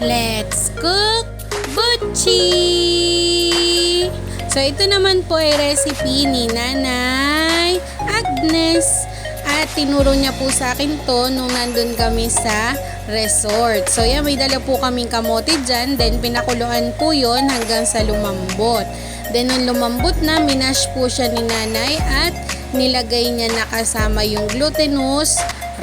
Let's cook butchi! So ito naman po ay recipe ni Nanay Agnes. At tinuro niya po sa akin to nung nandun kami sa resort. So yan, may dala po kaming kamote dyan. Then pinakuluan po yon hanggang sa lumambot. Then nung lumambot na, minash po siya ni Nanay at nilagay niya na kasama yung glutinous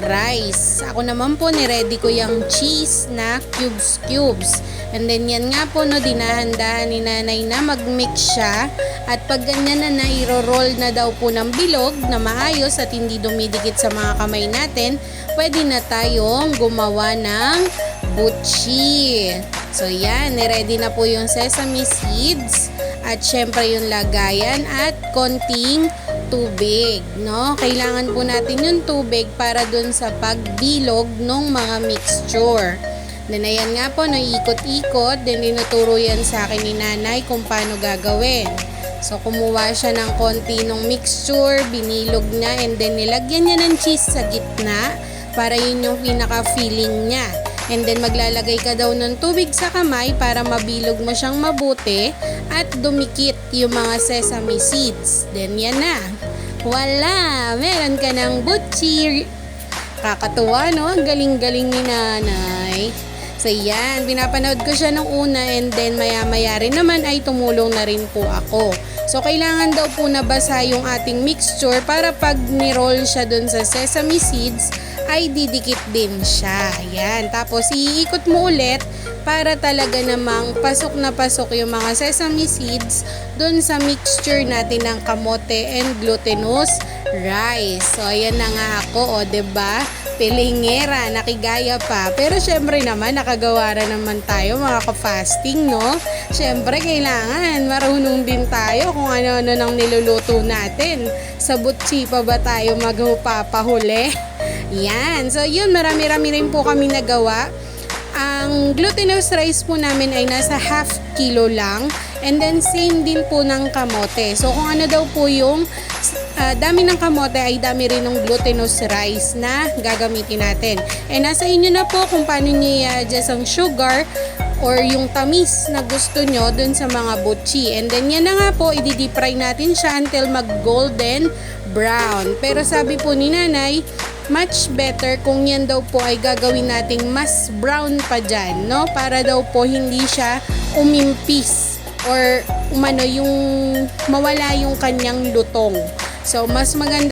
rice. Ako naman po, niready ko yung cheese na cubes. And then yan nga po, no, dinahandahan ni Nanay na mag-mix siya. At pag ganyan na iro-roll na daw po ng bilog na maayos at hindi dumidikit sa mga kamay natin, pwede na tayong gumawa ng butchi. So yan, niready na po yung sesame seeds at syempre yung lagayan at konting tubig, no? Kailangan po natin yung tubig para dun sa pagbilog ng mga mixture. Then ayan nga po, no, ikot-ikot, then inuturo yan sa akin ni Nanay kung paano gagawin. So kumuha siya ng konti ng mixture, binilog niya, and then nilagyan niya ng cheese sa gitna para yun yung pinaka-feeling niya. And then maglalagay ka daw ng tubig sa kamay para mabilog mo siyang mabuti at dumikit yung mga sesame seeds. Then yan na. Wala! Meron ka ng butchi. Kakatuwa, no? Ang galing-galing ni Nanay. So yan, pinapanood ko siya nung una and then maya-maya rin naman ay tumulong na rin po ako. So kailangan daw po nabasa yung ating mixture para pag ni-roll siya dun sa sesame seeds ay didikit din siya. Ayan. Tapos iikot mo ulit para talaga namang pasok na pasok yung mga sesame seeds dun sa mixture natin ng kamote and glutinous rice. So ayan na nga ako, o diba? Pilingera, nakigaya pa. Pero syempre naman, nakagawa na naman tayo mga ka-fasting, no? Syempre kailangan marunong din tayo kung ano-ano nang niluluto natin. Sa butchi pa ba tayo magpapahuli? Yan. So yun, marami-rami rin po kami nagawa. Ang glutinous rice po namin ay nasa half kilo lang. And then same din po ng kamote. So kung ano daw po yung dami ng kamote ay dami rin ng glutinous rice na gagamitin natin. And nasa inyo na po kung paano nyo i-adjust ang sugar or yung tamis na gusto nyo dun sa mga butchi. And then yan na nga po, i-deep fry natin siya until mag golden brown. Pero sabi po ni Nanay, much better kung yan daw po ay gagawin nating mas brown pa dyan, no? Para daw po hindi siya umimpis or umano yung mawala yung kanyang lutong. So mas maganda